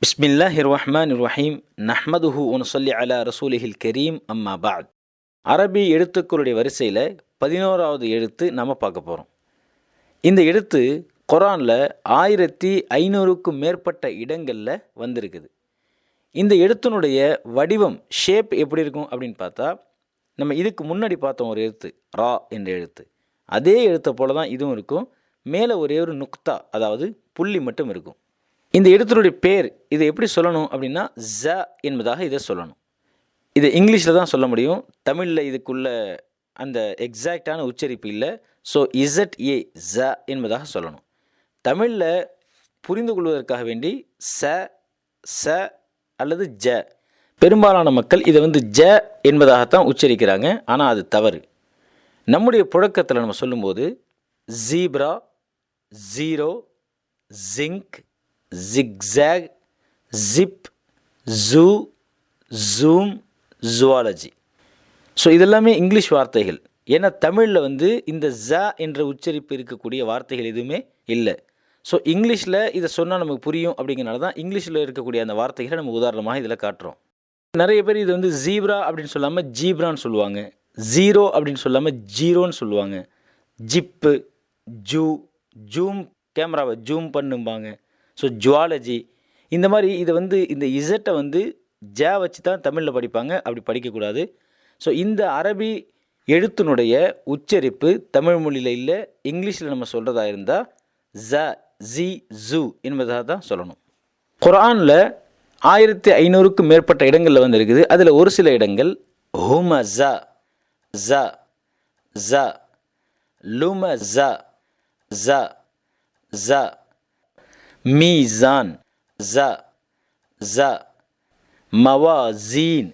பிஸ்மில்லாஹிர் ரஹ்மானிர் ரஹீம் நஹ்மதுஹு வனுஸல்லி அலா ரசூலிஹில் கரீம் அம்மா பாத். அரபி எழுத்துக்களுடைய வரிசையில் 11வது எழுத்து நம்ம பார்க்க போகிறோம். இந்த எழுத்து குர்ஆனில் 1500க்கும் மேற்பட்ட இடங்களில் வந்திருக்குது. இந்த எழுத்தினுடைய வடிவம் ஷேப் எப்படி இருக்கும் அப்படின்னு பார்த்தா, நம்ம இதுக்கு முன்னாடி பார்த்தோம் ஒரு எழுத்து ரா என்ற எழுத்து, அதே எழுத்தை போல தான் இதுவும் இருக்கும். மேலே ஒரே ஒரு நுக்தா, அதாவது புள்ளி மட்டும் இருக்கும். இந்த எழுத்தினுடைய பேர் இதை எப்படி சொல்லணும் அப்படின்னா ஜ என்பதாக இதை சொல்லணும். இதை இங்கிலீஷில் தான் சொல்ல முடியும். தமிழில் இதுக்குள்ள அந்த எக்ஸாக்டான உச்சரிப்பு இல்லை. ஸோ இசட் ஜ என்பதாக சொல்லணும். தமிழில் புரிந்து கொள்வதற்காக வேண்டி ச அல்லது ஜ, பெரும்பாலான மக்கள் இதை ஜ என்பதாகத்தான் உச்சரிக்கிறாங்க. ஆனால் அது தவறு. நம்முடைய புழக்கத்தில் நம்ம சொல்லும்போது zebra, zero, zinc, zigzag, zip, zoo, zoom, zoology. So இதெல்லாமே இங்கிலீஷ் வார்த்தைகள். ஏன்னா தமிழில் இந்த ஜ என்ற உச்சரிப்பு இருக்கக்கூடிய வார்த்தைகள் எதுவுமே இல்லை. ஸோ இங்கிலீஷில் இதை சொன்னால் நமக்கு புரியும் அப்படிங்கிறனால தான் இங்கிலீஷில் இருக்கக்கூடிய அந்த வார்த்தைகளை நம்ம உதாரணமாக இதில் காட்டுறோம். நிறைய பேர் இது ஜீப்ரா அப்படின்னு சொல்லாமல் ஜீப்ரான்னு சொல்லுவாங்க, ஜீரோ அப்படின்னு சொல்லாமல் ஜீரோன்னு சொல்லுவாங்க, ஜிப்பு, ஜூம், கேமராவை ஜூம் பண்ணும்பாங்க. ஸோ ஜுவாலஜி, இந்த மாதிரி இதை இந்த இசட்டை ஜ வச்சு தான் தமிழில் படிப்பாங்க. அப்படி படிக்கக்கூடாது. ஸோ இந்த அரபி எழுத்தினுடைய உச்சரிப்பு தமிழ் மொழியில் இல்லை, இங்கிலீஷில் நம்ம சொல்கிறதா இருந்தால் ஜி, ஜூ என்பதாக தான் சொல்லணும். குர்ஆனில் 1500க்கும் மேற்பட்ட இடங்களில் இருக்குது. அதில் ஒரு சில இடங்கள் ஹுமஸ, ஜ, ஜ, லுமஸ, ஜ, ஜ, மீசான், ஜ, ஜ, மவாசீன்,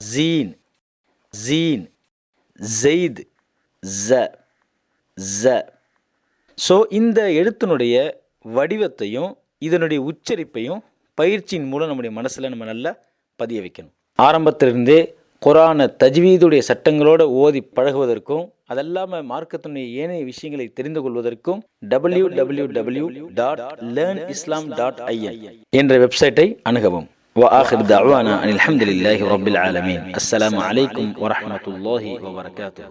ஜீன், ஜீன், ஜெயித், ஜ, ஜ. ஸோ இந்த எழுத்தினுடைய வடிவத்தையும் இதனுடைய உச்சரிப்பையும் பயிற்சியின் மூலம் நம்முடைய மனசில் நம்ம நல்லா பதிய வைக்கணும். ஆரம்பத்திலிருந்தே குர்ஆனை தஜ்வீதுடைய சட்டங்களோடு ஓதி பழகுவதற்கும், அதெல்லாமல் மார்க்கத்தினுடைய ஏனைய விஷயங்களை தெரிந்து கொள்வதற்கும் www.learnislam.in என்ற வெப்சைட்டை அணுகவும். وآخر دعوانا أن الحمد لله رب العالمين. السلام عليكم ورحمة الله وبركاته.